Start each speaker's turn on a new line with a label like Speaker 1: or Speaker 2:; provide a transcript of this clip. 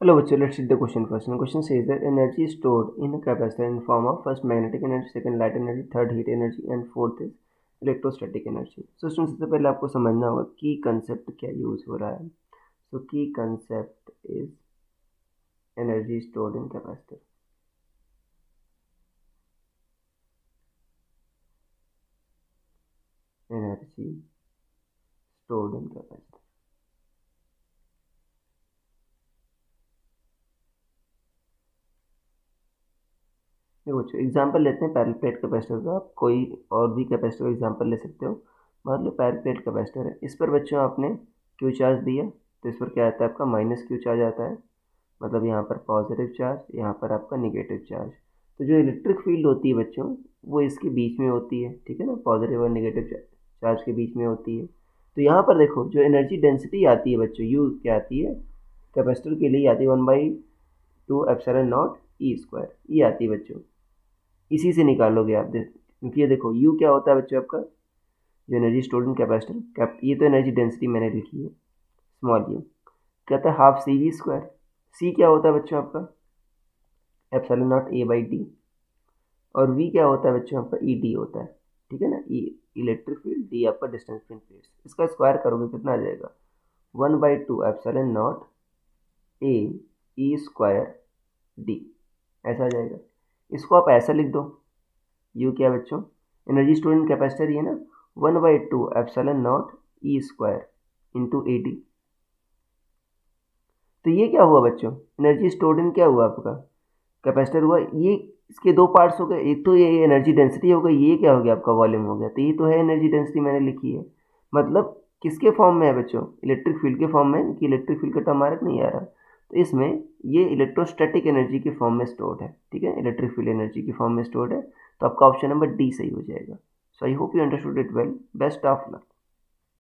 Speaker 1: Hello, bachcho, let's read the question first. And the question says that energy is stored in a capacitor in form of first magnetic energy, second light energy, third heat energy and fourth is electrostatic energy. So student सबसे पहले आपको समझना होगा की concept क्या use हो रहा है. सो की concept is energy stored in capacitor. Energy stored in capacitor. देखो बच्चों, एग्जाम्पल लेते हैं पैरेलल प्लेट कैपेसिटर का. आप कोई और भी कैपेसिटर का एग्जाम्पल ले सकते हो. मान लो पैरेलल प्लेट कैपेसिटर है, इस पर बच्चों आपने क्यू चार्ज दिया तो इस पर क्या आता है आपका माइनस क्यू चार्ज आता है. मतलब यहाँ पर पॉजिटिव चार्ज, यहाँ पर आपका निगेटिव चार्ज. तो जो इलेक्ट्रिक फील्ड होती है बच्चों वो इसके बीच में होती है, ठीक है ना, पॉजिटिव और निगेटिव चार्ज के बीच में होती है. तो यहाँ पर देखो जो एनर्जी डेंसिटी आती है बच्चों, यू क्या आती है कैपेसिटर के लिए आती है 1/2 एप्सिलॉन नॉट ई स्क्वायर. ये आती है बच्चों, इसी से निकालोगे आप देख, क्योंकि ये देखो यू क्या होता है बच्चों आपका जो एनर्जी स्टोर्ड इन कैपेसिटर. ये तो एनर्जी डेंसिटी मैंने लिखी है स्मॉल यू. कहता है हाफ सी वी स्क्वायर. सी क्या होता है बच्चों आपका epsilon not a by D. और वी क्या होता है बच्चों आपका ई डी होता है, ठीक है ना. ई इलेक्ट्रिक फील्ड, डी आपका डिस्टेंस फ्रॉम प्लेट्स. इसका स्क्वायर करोगे कितना आ जाएगा 1/2 epsilon not a E square D. ऐसा आ जाएगा. इसको आप ऐसा लिख दो, यू क्या बच्चों एनर्जी स्टोर्ड इन कैपेसिटर ये ना 1/2 epsilon not E square into A D. तो ये क्या हुआ बच्चों एनर्जी स्टोर्ड इन क्या हुआ आपका कैपेसिटर हुआ. ये इसके दो पार्ट्स हो गए, एक तो ये एनर्जी डेंसिटी हो गई, ये क्या हो गया आपका वॉल्यूम हो गया. तो ये तो है एनर्जी डेंसिटी मैंने लिखी है. मतलब किसके फॉर्म में है बच्चों इलेक्ट्रिक फील्ड के फॉर्म में, कि इलेक्ट्रिक फील्ड का टर्म आ रहा नहीं आ रहा. तो इसमें ये इलेक्ट्रोस्टैटिक एनर्जी के फॉर्म में स्टोर्ड है, ठीक है, इलेक्ट्रिक फील्ड एनर्जी के फॉर्म में स्टोर्ड है. तो आपका ऑप्शन नंबर डी सही हो जाएगा. So I hope you understood it well. Best of luck.